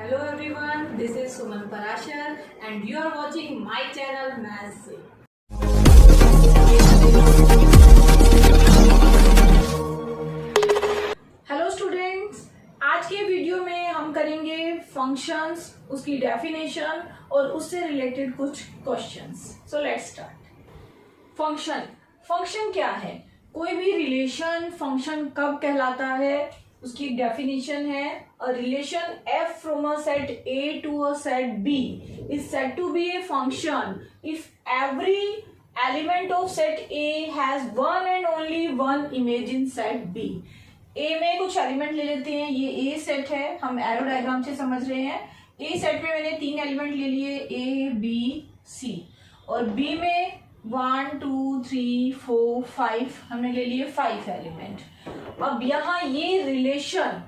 Hello everyone, this is Suman Parashar and you are watching my channel Maths से। Hello students, आज के video में हम करेंगे फंक्शंस, उसकी डेफिनेशन और उससे रिलेटेड कुछ questions. So let's start. Function क्या है? कोई भी रिलेशन फंक्शन कब कहलाता है, उसकी एक डेफिनेशन है। A relation f from a set A to a set B is said to be a function if every element of set A has one and only one image in set B। A में कुछ element ले लेते हैं, ये A set है, हम arrow diagram से समझ रहे हैं। A सेट में मैंने 3 एलिमेंट ले लिए A, B, C, और B में 1 2 3 4 5 हमने ले लिए 5 एलिमेंट। अब यहाँ ये रिलेशन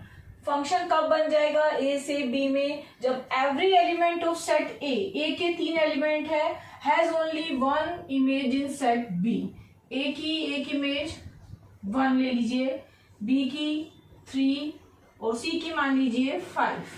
फंक्शन कब बन जाएगा A से B में? जब every element of set A के 3 एलिमेंट है, has only one image in set B। A की एक इमेज 1 ले लीजिए, B की 3 और C की मान लीजिए 5।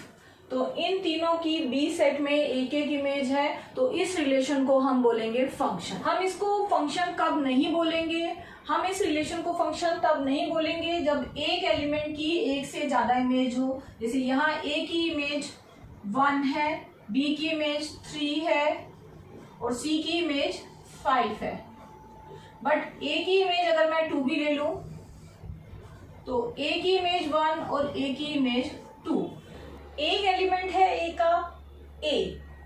तो इन तीनों की B सेट में एक एक इमेज है, तो इस रिलेशन को हम बोलेंगे फंक्शन। हम इसको फंक्शन कब नहीं बोलेंगे? हम इस रिलेशन को फंक्शन तब नहीं बोलेंगे जब एक एलिमेंट की एक से ज्यादा इमेज हो। जैसे यहाँ A की इमेज 1 है, B की इमेज 3 है और C की इमेज 5 है। बट A की इमेज अगर मैं 2 भी ले लूं तो A की इमेज 1 और A की इमेज 2। एक एलिमेंट है A का A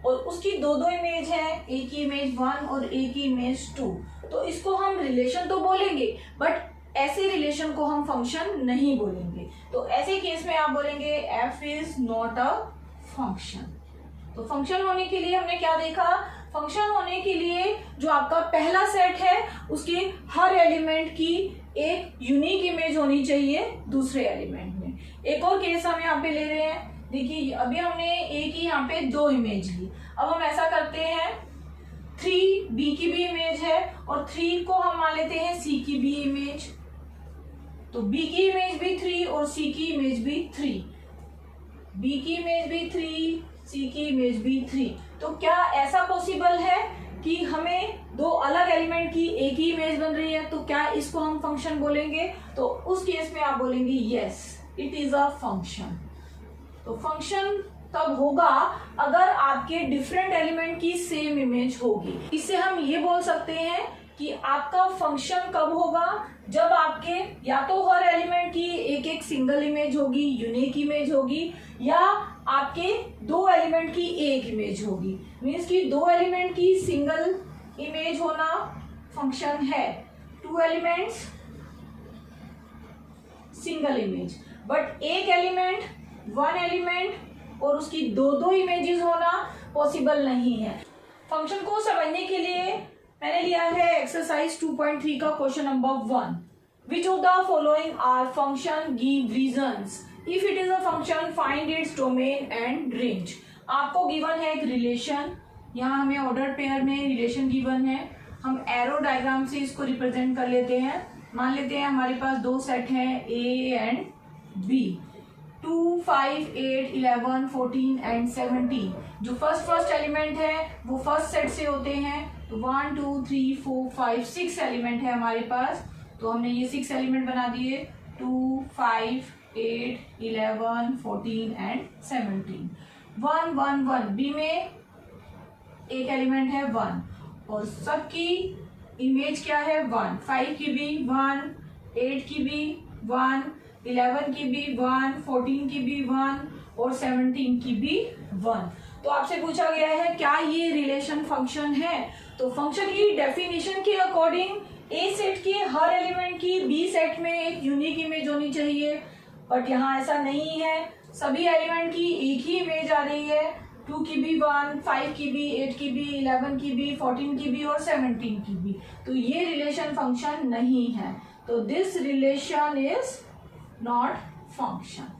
और उसकी दो इमेज है, A की इमेज 1 और A की इमेज 2। तो इसको हम रिलेशन तो बोलेंगे, बट ऐसे रिलेशन को हम फंक्शन नहीं बोलेंगे। तो ऐसे केस में आप बोलेंगे f is not a function. तो फंक्शन होने के लिए हमने क्या देखा? फंक्शन होने के लिए जो आपका पहला सेट है उसके हर एलिमेंट की एक यूनिक इमेज होनी चाहिए दूसरे एलिमेंट में। एक और केस हम यहाँ पे ले रहे हैं। देखिए अभी हमने A की यहाँ पे 2 इमेज ली। अब हम ऐसा करते हैं, 3 B की भी इमेज है और 3 को हम मान लेते हैं C की भी इमेज। तो B की इमेज भी 3 और C की इमेज भी 3, B की इमेज भी 3, C की इमेज भी 3। तो क्या ऐसा पॉसिबल है कि हमें 2 अलग एलिमेंट की एक ही इमेज बन रही है? तो क्या इसको हम फंक्शन बोलेंगे? तो उस केस में आप बोलेंगे yes, it is a function. तो फंक्शन तब होगा अगर आपके डिफरेंट एलिमेंट की सेम इमेज होगी। इससे हम ये बोल सकते हैं कि आपका फंक्शन कब होगा? जब आपके या तो हर एलिमेंट की एक एक सिंगल इमेज होगी, यूनिक इमेज होगी, या आपके 2 एलिमेंट की एक इमेज होगी। मीन्स कि 2 एलिमेंट की सिंगल इमेज होना फंक्शन है, 2 एलिमेंट्स सिंगल इमेज। बट एक एलिमेंट 1 एलिमेंट और उसकी 2 इमेजेस होना पॉसिबल नहीं है। फंक्शन को समझने के लिए मैंने लिया है एक्सरसाइज 2.3 का question number 1। Which of the following are function, give reasons. If it is a function find its domain and range. आपको गिवन है एक रिलेशन, यहाँ हमें ऑर्डर पेयर में रिलेशन गिवन है। हम एरो डायग्राम से इसको रिप्रेजेंट कर लेते हैं। मान लेते हैं हमारे पास 2 सेट हैं A एंड B, 2 5 8 11 14 एंड 17। जो फर्स्ट एलिमेंट है वो फर्स्ट सेट से होते हैं। तो 1 2 3 4 5 6 एलिमेंट है हमारे पास। तो हमने ये 6 एलिमेंट बना दिए, 2 5 8 11 14 एंड 17। 1 1 1 B में एक एलिमेंट है 1 और सबकी इमेज क्या है 1। 5 की भी 1, 8 की भी 1, 11 की भी 1, 14 की भी 1 और 17 की भी 1। तो आपसे पूछा गया है क्या ये रिलेशन फंक्शन है? तो फंक्शन की डेफिनेशन के अकॉर्डिंग A सेट के हर एलिमेंट की B सेट में एक यूनिक इमेज होनी चाहिए, बट यहाँ ऐसा नहीं है। सभी एलिमेंट की एक ही इमेज आ रही है, 2 की भी 1, 5 की भी, 8 की भी, 11 की भी, 14 की भी और 17 की भी। तो ये रिलेशन फंक्शन नहीं है। तो this relation is not function.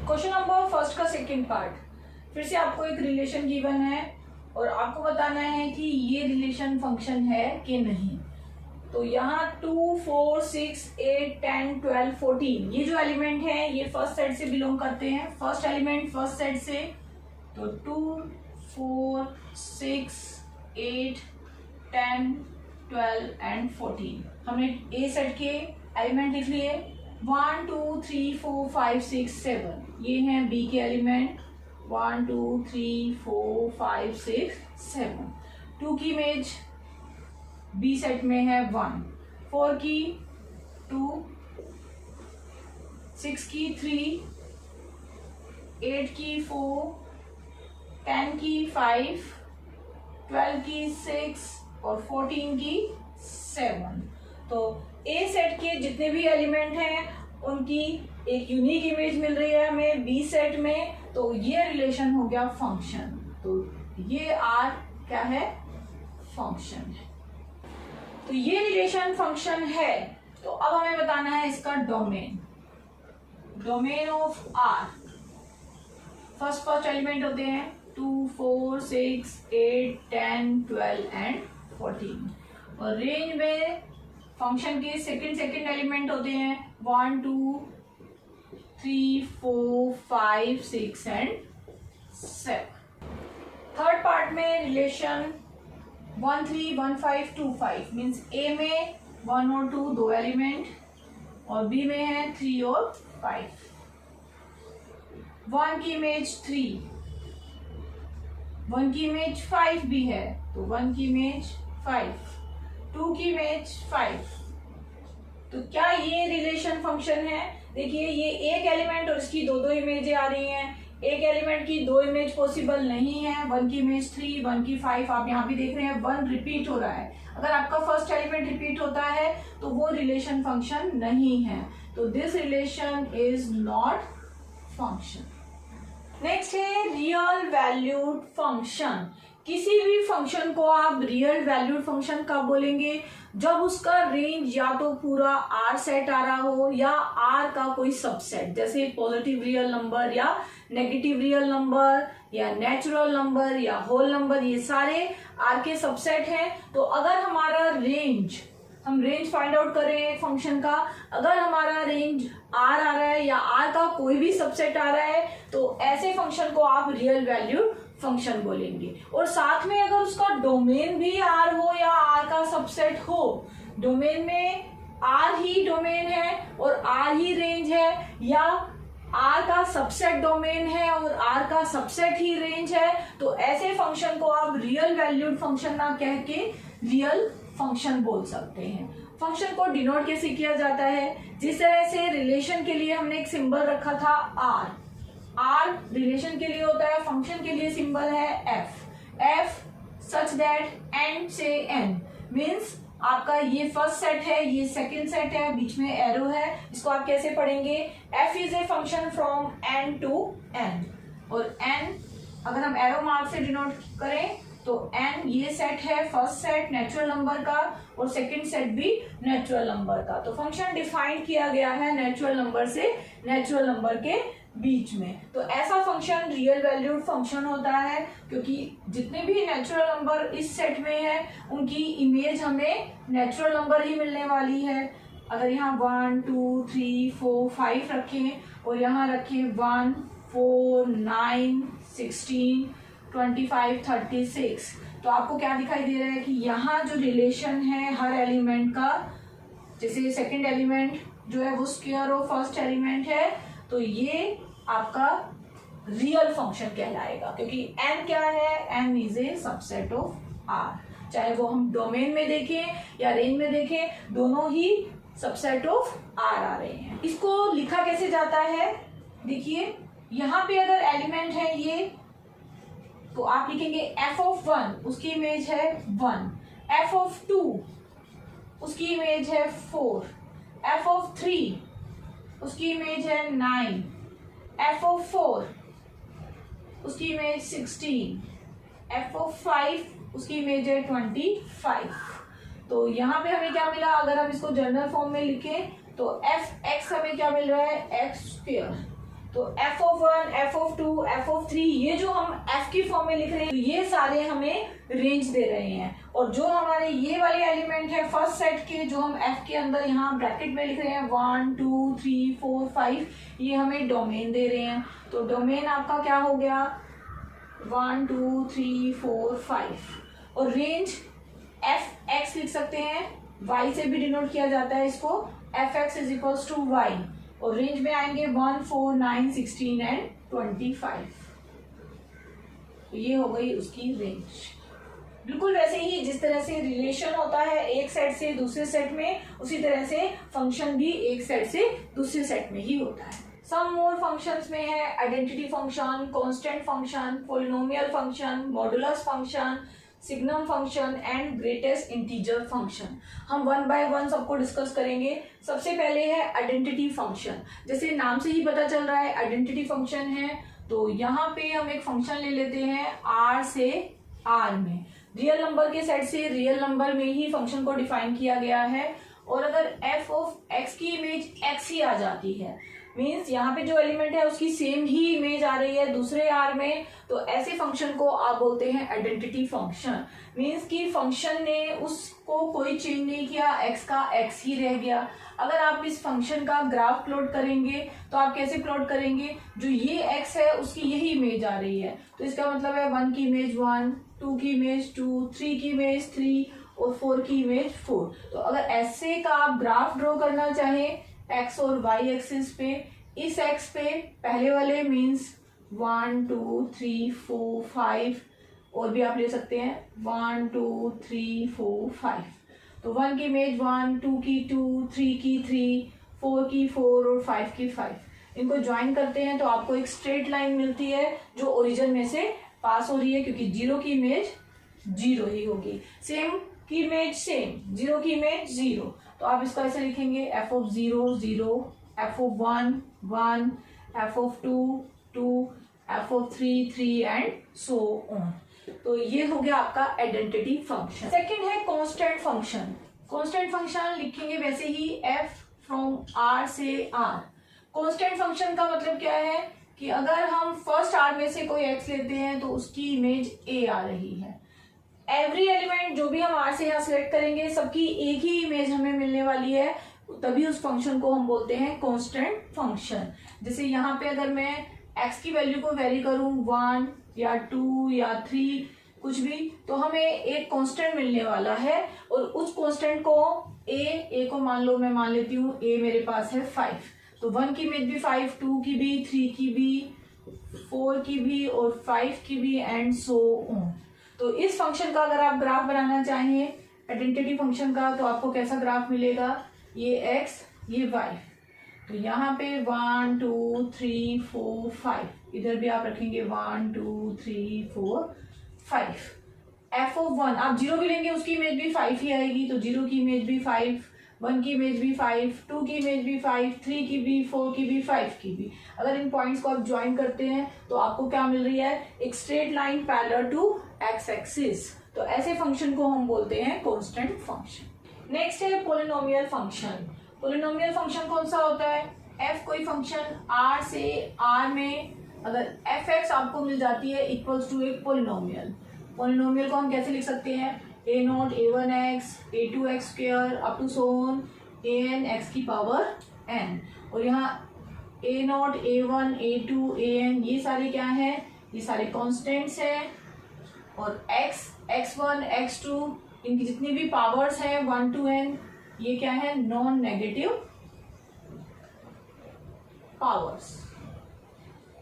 Question number first का सेकेंड पार्ट। फिर से आपको एक रिलेशन गिवन है और आपको बताना है कि ये रिलेशन फंक्शन है कि नहीं। तो यहाँ 2, 4, 6, 8, 10, 12, 14 ये जो एलिमेंट है ये फर्स्ट सेट से बिलोंग करते हैं, फर्स्ट एलिमेंट फर्स्ट सेट से। तो 2, 4, 6, 8, 10, 12 एंड 14 हमने ए सेट के एलिमेंट लिख लिए। 1, 2, 3, 4, 5, 6, 7 ये हैं बी के एलिमेंट। 1, 2, 3, 4, 5, 6, 7। 2 की इमेज बी सेट में है 1, 4 की 2, 6 की 3, 8 की 4, 10 की 5, 12 की 6 और 14 की 7। तो ए सेट के जितने भी एलिमेंट हैं उनकी एक यूनिक इमेज मिल रही है हमें बी सेट में। तो ये रिलेशन हो गया फंक्शन। तो ये आर क्या है? फंक्शन है। तो ये रिलेशन फंक्शन है। तो अब हमें बताना है इसका domain. Domain of R, first element होते हैं 2, 4, 6, 8, 10, 12 एंड 14। और रेंज में फंक्शन के सेकंड एलिमेंट होते हैं 1, 2, 3, 4, 5, 6 एंड 7। थर्ड पार्ट में रिलेशन 1, 3, 1, 5, 2, 5 मीन्स ए में 1 और 2 दो एलिमेंट और बी में है 3 और 5। 1 की इमेज 3, 1 की इमेज 5 भी है तो 1 की इमेज 5, 2 की इमेज 5। तो क्या ये रिलेशन फंक्शन है? देखिए ये एक एलिमेंट और इसकी दो इमेजें आ रही हैं। एक एलिमेंट की दो इमेज पॉसिबल नहीं है। 1 की इमेज 3, 1 की 5। आप यहाँ भी देख रहे हैं 1 रिपीट हो रहा है। अगर आपका फर्स्ट एलिमेंट रिपीट होता है तो वो रिलेशन फंक्शन नहीं है। तो this relation is not function. Next है रियल वैल्यूड फंक्शन। किसी भी फंक्शन को आप रियल वैल्यूड फंक्शन कब बोलेंगे? जब उसका रेंज या तो पूरा आर सेट आ रहा हो या आर का कोई सबसेट, जैसे पॉजिटिव रियल नंबर या नेगेटिव रियल नंबर या नेचुरल नंबर या होल नंबर, ये सारे आर के सबसेट हैं। तो अगर हमारा रेंज, हम रेंज फाइंड आउट कर रहे हैं फंक्शन का, अगर हमारा रेंज आर आ रहा है या आर का कोई भी सबसेट आ रहा है तो ऐसे फंक्शन को आप रियल वैल्यूड फंक्शन बोलेंगे। और साथ में अगर उसका डोमेन भी आर हो या आर का सबसेट हो, डोमेन में आर ही डोमेन है और आर ही रेंज है, या आर का सबसेट डोमेन है और आर का सबसेट ही रेंज है, तो ऐसे फंक्शन को आप रियल वैल्यूड फंक्शन ना कह के रियल फंक्शन बोल सकते हैं। फंक्शन को डिनोट कैसे किया जाता है? जिस तरह से रिलेशन के लिए हमने एक सिंबल रखा था आर, आर रिलेशन के लिए होता है, फंक्शन के लिए सिंबल है F. F such that and से एन मीन्स आपका ये फर्स्ट सेट है, ये सेकंड सेट है, बीच में एरो है। इसको आप कैसे पढ़ेंगे? F is a function from N to N. और एन अगर हम एरो मार्क से डिनोट करें तो एन ये सेट है, फर्स्ट सेट नेचुरल नंबर का और सेकंड सेट भी नेचुरल नंबर का। तो फंक्शन डिफाइन किया गया है नेचुरल नंबर से नेचुरल नंबर के बीच में। तो ऐसा फंक्शन रियल वैल्यूड फंक्शन होता है क्योंकि जितने भी नेचुरल नंबर इस सेट में है उनकी इमेज हमें नेचुरल नंबर ही मिलने वाली है। अगर यहाँ 1, 2, 3, 4, 5 रखें और यहाँ रखें 1, 4, 9, 16, 25, 36, तो आपको क्या दिखाई दे रहा है कि यहाँ जो रिलेशन है हर एलिमेंट का, जैसे सेकंड एलिमेंट जो है वो स्क्वायर ऑफ फर्स्ट एलिमेंट है, तो ये आपका रियल फंक्शन कहलाएगा क्योंकि n क्या है? n is a subset of r। चाहे वो हम डोमेन में देखें या रेंज में देखें, दोनों ही सबसेट ऑफ r आ रहे हैं। इसको लिखा कैसे जाता है? देखिए यहाँ पे अगर एलिमेंट है ये, तो आप लिखेंगे f ऑफ 1, उसकी इमेज है 1, f ऑफ 2 उसकी इमेज है 4, f ऑफ 3 उसकी इमेज है 9, f ऑफ 4 उसकी इमेज 16, f ऑफ 5 उसकी इमेज है 25। तो यहाँ पे हमें क्या मिला? अगर हम इसको जनरल फॉर्म में लिखें तो एफ एक्स हमें क्या मिल रहा है? X square. तो f of 1, f of 2, f of 3 ये जो हम f की फॉर्म में लिख रहे हैं, ये सारे हमें रेंज दे रहे हैं और जो हमारे ये वाले एलिमेंट है फर्स्ट सेट के, जो हम एफ के अंदर यहाँ ब्रैकेट में लिख रहे हैं 1 2 3 4 5, ये हमें डोमेन दे रहे हैं। तो डोमेन आपका क्या हो गया 1 2 3 4 5। और रेंज एफ एक्स लिख सकते हैं, वाई से भी डिनोट किया जाता है इसको, F X is equals to Y. और रेंज में आएंगे 1 4 9 16 एंड 25। तो ये हो गई उसकी रेंज। बिल्कुल वैसे ही जिस तरह से रिलेशन होता है एक सेट से दूसरे सेट में, उसी तरह से फंक्शन भी एक सेट से दूसरे सेट में ही होता है। सम मोर फंक्शंस में है identity function, constant function, polynomial function, modulus function, signum function and greatest integer function. हम वन बाय वन सबको डिस्कस करेंगे। सबसे पहले है आइडेंटिटी फंक्शन। जैसे नाम से ही पता चल रहा है आइडेंटिटी फंक्शन है, तो यहाँ पे हम एक फंक्शन ले लेते हैं आर से आर में, रियल नंबर के सेट से रियल नंबर में ही फंक्शन को डिफाइन किया गया है। और अगर एफ ऑफ एक्स की इमेज एक्स ही आ जाती है, मीन्स यहाँ पे जो एलिमेंट है उसकी सेम ही इमेज आ रही है दूसरे आर में, तो ऐसे फंक्शन को आप बोलते हैं आइडेंटिटी फंक्शन। मीन्स कि फंक्शन ने उसको कोई चेंज नहीं किया, एक्स का एक्स ही रह गया। अगर आप इस फंक्शन का ग्राफ प्लॉट करेंगे तो आप कैसे प्लॉट करेंगे, जो ये एक्स है उसकी यही इमेज आ रही है, तो इसका मतलब है 1 की इमेज 1, 2 की इमेज 2, 3 की इमेज 3 और 4 की इमेज 4। तो अगर ऐसे का आप ग्राफ ड्रॉ करना चाहें एक्स और वाई एक्सिस पे, इस एक्स पे पहले वाले मीन्स 1 2 3 4 5, और भी आप ले सकते हैं 1 2 3 4 5। तो 1 की इमेज 1, 2 की 2, 3 की 3, 4 की 4 और 5 की 5। इनको ज्वाइन करते हैं तो आपको एक स्ट्रेट लाइन मिलती है जो ओरिजिन में से पास हो रही है, क्योंकि 0 की इमेज 0 ही होगी, सेम की इमेज सेम, 0 की इमेज 0। तो आप इसको ऐसे लिखेंगे F of 0 0, F of 1 1, F of 2 2, F of 3 3 and so on. तो ये हो गया आपका आइडेंटिटी फंक्शन। सेकंड है कांस्टेंट फंक्शन। कांस्टेंट फंक्शन लिखेंगे वैसे ही एफ फ्रॉम आर से आर। कांस्टेंट फंक्शन का मतलब क्या है कि अगर हम फर्स्ट आर में से कोई एक्स लेते हैं तो उसकी इमेज ए आ रही है। एवरी एलिमेंट जो भी हम आर से यहाँ सिलेक्ट करेंगे सबकी एक ही इमेज हमें मिलने वाली है, तभी उस फंक्शन को हम बोलते हैं कांस्टेंट फंक्शन। जैसे यहाँ पे अगर मैं एक्स की वैल्यू को वेरी करूं 1 या 2 या 3 कुछ भी, तो हमें एक कांस्टेंट मिलने वाला है। और उस कांस्टेंट को ए को मान लो, मैं मान लेती हूँ ए मेरे पास है 5, तो 1 की इमेज भी 5, 2 की भी, 3 की भी, 4 की भी और 5 की भी एंड सो ऑन। तो इस फंक्शन का अगर आप ग्राफ बनाना चाहें आइडेंटिटी फंक्शन का, तो आपको कैसा ग्राफ मिलेगा, ये x ये y। तो यहाँ पे 1 2 3 4 5, इधर भी आप रखेंगे 1 2 3 4 5। एफ ऑफ 1 आप 0 भी लेंगे उसकी इमेज भी 5 ही आएगी, तो 0 की इमेज भी 5, 1 की इमेज भी 5, 2 की इमेज भी 5, 3 की भी, 4 की भी, 5 की भी। अगर इन पॉइंट्स को आप ज्वाइन करते हैं तो आपको क्या मिल रही है, एक straight line parallel to X axis. तो ऐसे फंक्शन को हम बोलते हैं कांस्टेंट फंक्शन। नेक्स्ट है पॉलिनोमियल फंक्शन। पॉलिनोमियल फंक्शन कौन सा होता है, एफ कोई फंक्शन आर से आर में अगर एफ एक्स आपको मिल जाती है इक्वल्स टू एक पॉलिनोमियल। पॉलिनोमियल को हम कैसे लिख सकते हैं, a0 a1x a2x square up to so on an x की पावर n। और यहाँ a0 a1 a2 an ये सारे क्या है, ये सारे कॉन्स्टेंट्स हैं। और x x1 x2 इनकी जितनी भी पावर्स हैं 1 to n, ये क्या है, नॉन नेगेटिव पावर्स।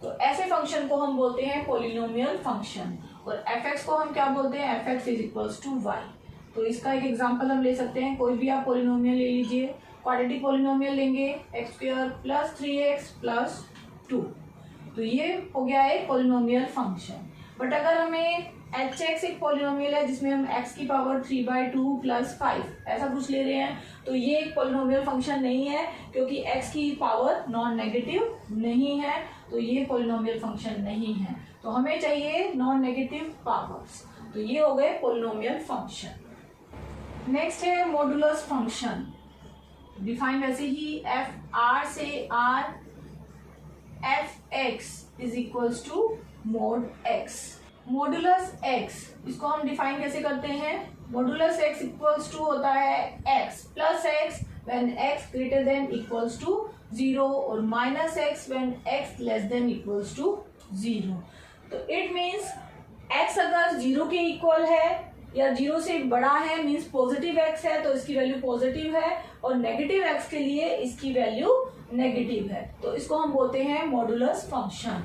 तो ऐसे फंक्शन को हम बोलते हैं पॉलिनोमियल फंक्शन। और एफ एक्स को हम क्या बोलते हैं, F X is equals to Y. तो इसका एक एग्जांपल हम ले सकते हैं, कोई भी आप पॉलिनोमियल ले लीजिए, क्वाड्रेटिक पॉलिनोमियल लेंगे x square plus 3x plus 2, तो ये हो गया एक पॉलिनोमियल फंक्शन। बट अगर हमें एच एक्स एक पॉलिनोमियल है जिसमें हम x की पावर 3/2 प्लस 5 ऐसा कुछ ले रहे हैं, तो ये एक पॉलिनोमियल फंक्शन नहीं है, क्योंकि x की पावर नॉन नेगेटिव नहीं है, तो ये पॉलिनोमियल फंक्शन नहीं है। तो हमें चाहिए नॉन नेगेटिव पावर्स, तो ये हो गए पॉलिनोमियल फंक्शन। नेक्स्ट है मॉडुलस फंक्शन। डिफाइन वैसे ही एफ आर से आर, F X is equals to mod X. Modulus X इसको हम डिफाइन कैसे करते हैं, मॉडुलस x इक्वल्स टू होता है x plus X when x greater than equals to 0 और minus X when x less than equals to 0। तो it means x अगर 0 के इक्वल है या 0 से बड़ा है मीन्स पॉजिटिव x है तो इसकी वैल्यू पॉजिटिव है, और नेगेटिव x के लिए इसकी वैल्यू नेगेटिव है। तो इसको हम बोलते हैं मॉडुलस फंक्शन।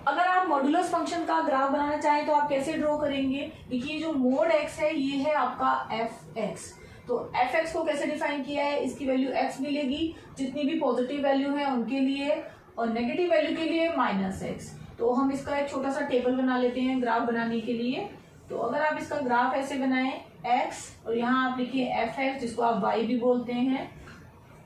अगर आप मॉडुलस फंक्शन का ग्राफ बनाना चाहें तो आप कैसे ड्रॉ करेंगे? देखिए जो मोड x है ये है आपका fx। तो fx को कैसे डिफाइन किया है? इसकी वैल्यू x मिलेगी जितनी भी पॉजिटिव वैल्यू है उनके लिए, और नेगेटिव वैल्यू के लिए माइनस एक्स। तो हम इसका एक छोटा सा टेबल बना लेते हैं ग्राफ बनाने के लिए। तो अगर आप इसका ग्राफ ऐसे बनाएं x और यहाँ आप लिखिए fx जिसको आप y भी बोलते हैं।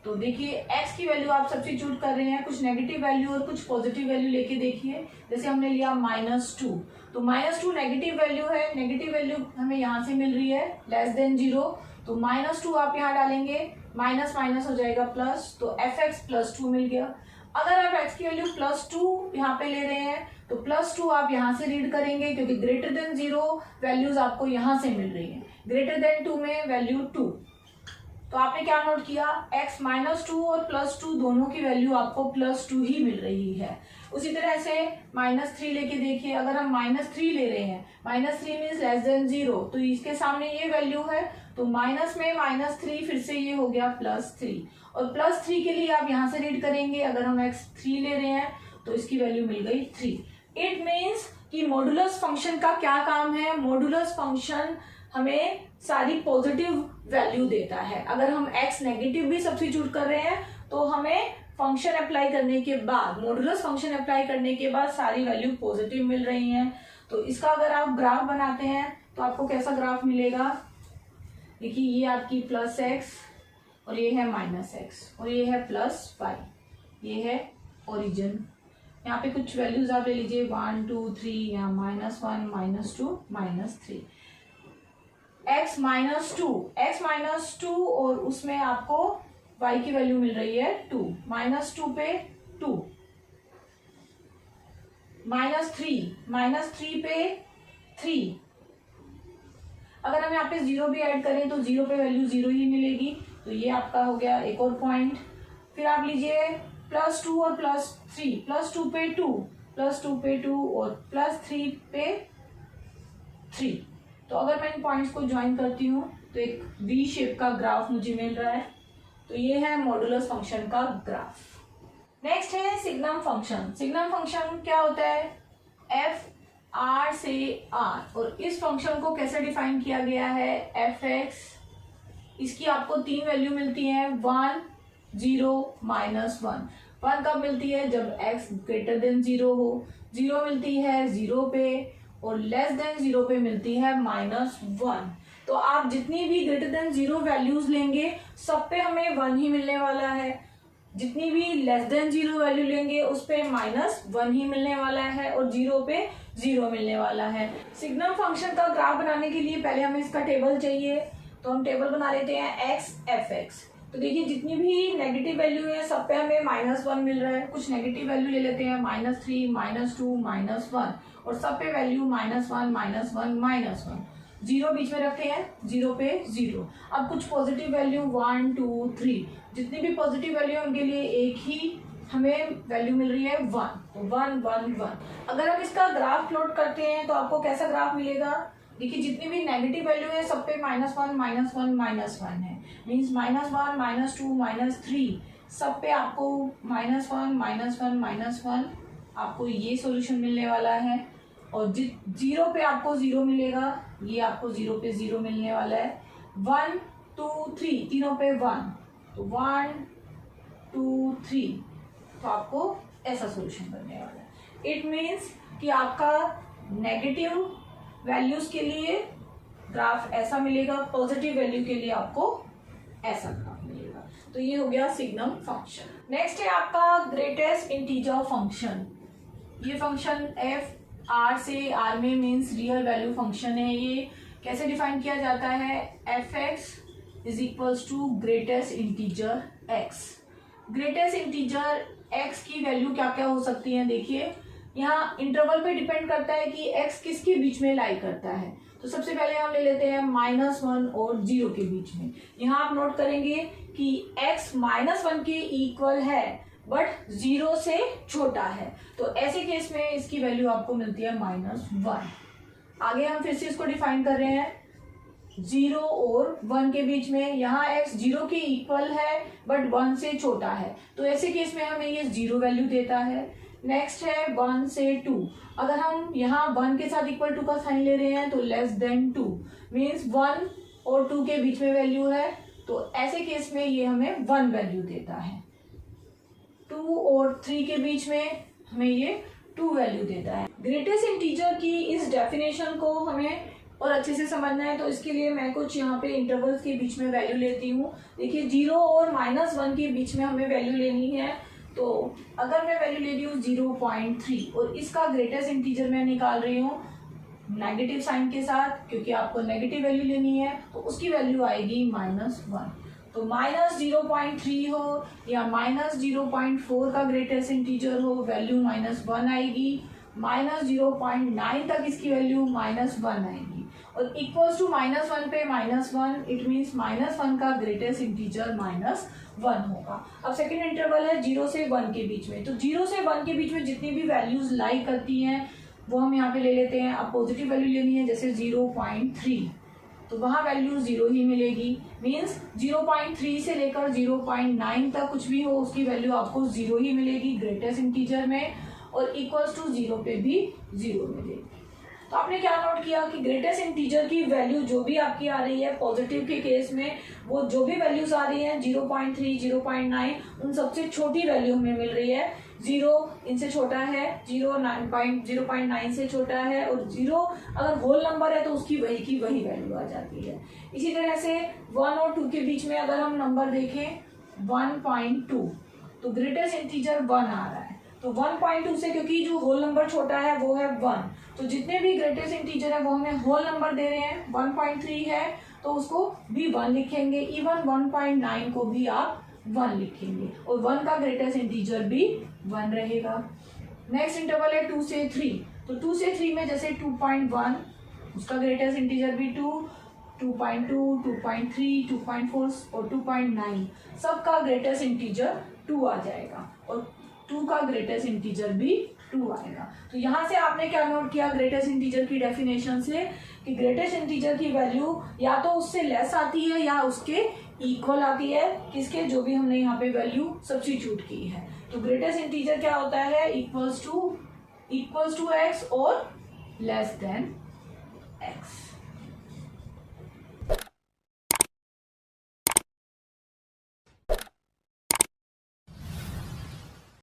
तो देखिए x की वैल्यू आप सब्स्टिट्यूट कर रहे हैं, कुछ नेगेटिव वैल्यू और कुछ पॉजिटिव वैल्यू लेके देखिए। जैसे हमने लिया -2, तो -2 नेगेटिव वैल्यू है, नेगेटिव वैल्यू हमें यहाँ से मिल रही है लेस देन 0। तो -2 आप यहाँ डालेंगे, माइनस माइनस हो जाएगा प्लस, तो fx +2 मिल गया। अगर आप x की वैल्यू +2 यहाँ पे ले रहे हैं तो +2 आप यहाँ से रीड करेंगे क्योंकि ग्रेटर देन 0 वैल्यूज आपको यहाँ से मिल रही है, ग्रेटर देन 2 में वैल्यू 2। तो आपने क्या नोट किया? x -2 और +2 दोनों की वैल्यू आपको +2 ही मिल रही है। उसी तरह से -3 लेके देखिए, अगर हम -3 ले रहे हैं, -3 मीन्स लेस देन 0, तो इसके सामने ये वैल्यू है तो माइनस में -3 फिर से ये हो गया +3, और +3 के लिए आप यहाँ से रीड करेंगे। अगर हम x3 ले रहे हैं तो इसकी वैल्यू मिल गई 3। इट मीन्स कि मॉडुलस फंक्शन का क्या काम है? मॉडुलस फंक्शन हमें सारी पॉजिटिव वैल्यू देता है। अगर हम x नेगेटिव भी सब्स्टिट्यूट कर रहे हैं तो हमें फंक्शन अप्लाई करने के बाद, मॉडुलस फंक्शन अप्लाई करने के बाद सारी वैल्यू पॉजिटिव मिल रही हैं। तो इसका अगर आप ग्राफ बनाते हैं तो आपको कैसा ग्राफ मिलेगा? देखिए ये आपकी +x और ये है -x और ये है +y, ये है ओरिजिन। यहाँ पे कुछ वैल्यूज आप ले लीजिए 1 2 3, यहाँ -1 -2 -3। x -2 और उसमें आपको y की वैल्यू मिल रही है 2, -2 पे 2, -3 पे 3। अगर हम यहाँ पे 0 भी ऐड करें तो 0 पे वैल्यू 0 ही मिलेगी। तो ये आपका हो गया एक और पॉइंट। फिर आप लीजिए +2 और +3, +2 पे 2, +2 पे 2 और +3 पे 3। तो अगर मैं इन पॉइंट्स को ज्वाइन करती हूँ तो एक वी शेप का ग्राफ मुझे मिल रहा है। तो ये है मॉडुलस फंक्शन का ग्राफ। नेक्स्ट है सिग्नम फंक्शन। सिग्नम फंक्शन क्या होता है? f r से r, और इस फंक्शन को कैसे डिफाइन किया गया है? fx, इसकी आपको 3 वैल्यू मिलती है 1 0 -1। 1 कब मिलती है? जब x ग्रेटर देन 0 हो। 0 मिलती है 0 पे, और लेस देन 0 पे मिलती है -1। तो आप जितनी भी ग्रेटर देन 0 वैल्यूज लेंगे सब पे हमें 1 ही मिलने वाला है। जितनी भी लेस देन 0 वैल्यू लेंगे उस पे -1 ही मिलने वाला है, और 0 पे 0 मिलने वाला है। सिग्नम फंक्शन का ग्राफ बनाने के लिए पहले हमें इसका टेबल चाहिए। तो हम टेबल बना लेते हैं x fx। तो देखिए जितनी भी नेगेटिव वैल्यू है सब पे हमें -1 मिल रहा है। कुछ नेगेटिव वैल्यू ले लेते हैं -3 -2 -1, और सब पे वैल्यू -1 -1 -1। 0 बीच में रखते हैं, 0 पे 0। अब कुछ पॉजिटिव वैल्यू 1 2 3, जितनी भी पॉजिटिव वैल्यू है उनके लिए एक ही हमें वैल्यू मिल रही है 1, तो 1 1 1। अगर हम इसका ग्राफ प्लॉट करते हैं तो आपको कैसा ग्राफ मिलेगा? देखिए जितनी भी नेगेटिव वैल्यू है सब पे -1 -1 है, मीन्स -1 -2 -3 सब पे आपको -1 -1 आपको ये सॉल्यूशन मिलने वाला है। और 0 पे आपको 0 मिलेगा, ये आपको 0 पे 0 मिलने वाला है। 1 2 3 तीनों पे 1, तो 1 2 3, तो आपको ऐसा सॉल्यूशन बनने वाला है। इट मीन्स कि आपका नेगेटिव वैल्यूज के लिए ग्राफ ऐसा मिलेगा, पॉजिटिव वैल्यू के लिए आपको ऐसा ग्राफ मिलेगा। तो ये हो गया सिग्नम फंक्शन। नेक्स्ट है आपका ग्रेटेस्ट इंटीजर फंक्शन। ये फंक्शन f r से r में मीन्स रियल वैल्यू फंक्शन है। ये कैसे डिफाइन किया जाता है? fx is equals to greatest integer x। Greatest integer x की वैल्यू क्या क्या हो सकती है? देखिए यहाँ इंटरवल पे डिपेंड करता है कि x किसके बीच में लाई करता है। तो सबसे पहले हम ले लेते हैं -1 और 0 के बीच में। यहाँ आप नोट करेंगे कि x -1 के इक्वल है बट 0 से छोटा है, तो ऐसे केस में इसकी वैल्यू आपको मिलती है -1। आगे हम फिर से इसको डिफाइन कर रहे हैं 0 और 1 के बीच में। यहाँ x 0 के इक्वल है बट 1 से छोटा है, तो ऐसे केस में हमें ये 0 वैल्यू देता है। नेक्स्ट है 1 से 2। अगर हम यहाँ 1 के साथ इक्वल टू का साइन ले रहे हैं तो लेस देन 2 मीन्स 1 और 2 के बीच में वैल्यू है, तो ऐसे केस में ये हमें 1 वैल्यू देता है। 2 और 3 के बीच में हमें ये 2 वैल्यू देता है। ग्रेटेस्ट इंटीजर की इस डेफिनेशन को हमें और अच्छे से समझना है, तो इसके लिए मैं कुछ यहाँ पे इंटरवल्स के बीच में वैल्यू लेती हूँ। देखिए 0 और -1 के बीच में हमें वैल्यू लेनी है, तो अगर मैं वैल्यू ले रही हूँ 0.3 और इसका ग्रेटेस्ट इंटीजर मैं निकाल रही हूँ नेगेटिव साइन के साथ, क्योंकि आपको नेगेटिव वैल्यू लेनी है, तो उसकी वैल्यू आएगी -1। तो -0.3 हो या -0.4 का ग्रेटेस्ट इंटीजर हो, वैल्यू -1 आएगी। -0.9 तक इसकी वैल्यू -1 आएगी, और इक्वल्स टू -1 पे -1 इट मीन्स -1 का ग्रेटेस्ट इंटीजर -1 होगा। अब सेकेंड इंटरवल है 0 से 1 के बीच में, तो 0 से 1 के बीच में जितनी भी वैल्यूज लाई करती हैं वो हम यहाँ पे ले लेते हैं। अब पॉजिटिव वैल्यू लेनी है, जैसे 0.3, तो वहाँ वैल्यू 0 ही मिलेगी। मीन्स 0.3 से लेकर 0.9 तक कुछ भी हो उसकी वैल्यू आपको 0 ही मिलेगी ग्रेटेस्ट इंटीजर में, और इक्वल्स टू 0 पे भी 0 मिलेगी। तो आपने क्या नोट किया कि ग्रेटेस्ट इंटीजर की वैल्यू जो भी आपकी आ रही है पॉजिटिव के केस में, वो जो भी वैल्यूज आ रही हैं 0.3, 0.9, उन सबसे छोटी वैल्यू हमें मिल रही है। 0 इनसे छोटा है, 0.9 से छोटा है, और 0 अगर होल नंबर है तो उसकी वही की वही वैल्यू आ जाती है। इसी तरह से 1 और 2 के बीच में अगर हम नंबर देखें 1.2, तो ग्रेटेस्ट इंटीजर 1 आ रहा है, तो 1.2 से, क्योंकि जो होल नंबर छोटा है वो है 1, तो जितने भी ग्रेटेस्ट इंटीजर है वो हमें होल नंबर दे रहे हैं। 1.3 है तो उसको भी 1 लिखेंगे, इवन 1.9 को भी आप 1 लिखेंगे, और 1 का ग्रेटेस्ट इंटीजर भी 1 रहेगा। नेक्स्ट इंटरवल है 2 से 3, तो 2 से 3 में जैसे 2.1 उसका ग्रेटेस्ट इंटीजर भी 2, 2.2, 2.3, 2.4 और 2.9 सबका ग्रेटेस्ट इंटीजर 2 आ जाएगा, और 2 का ग्रेटेस्ट इंटीजर भी 2 आएगा। तो यहाँ से आपने क्या नोट किया ग्रेटेस्ट इंटीजर की डेफिनेशन से, कि ग्रेटेस्ट इंटीजर की वैल्यू या तो उससे लेस आती है या उसके इक्वल आती है, किसके, जो भी हमने यहाँ पे वैल्यू सब्स्टिट्यूट की है। तो ग्रेटेस्ट इंटीजर क्या होता है, इक्वल्स टू x और लेस देन x।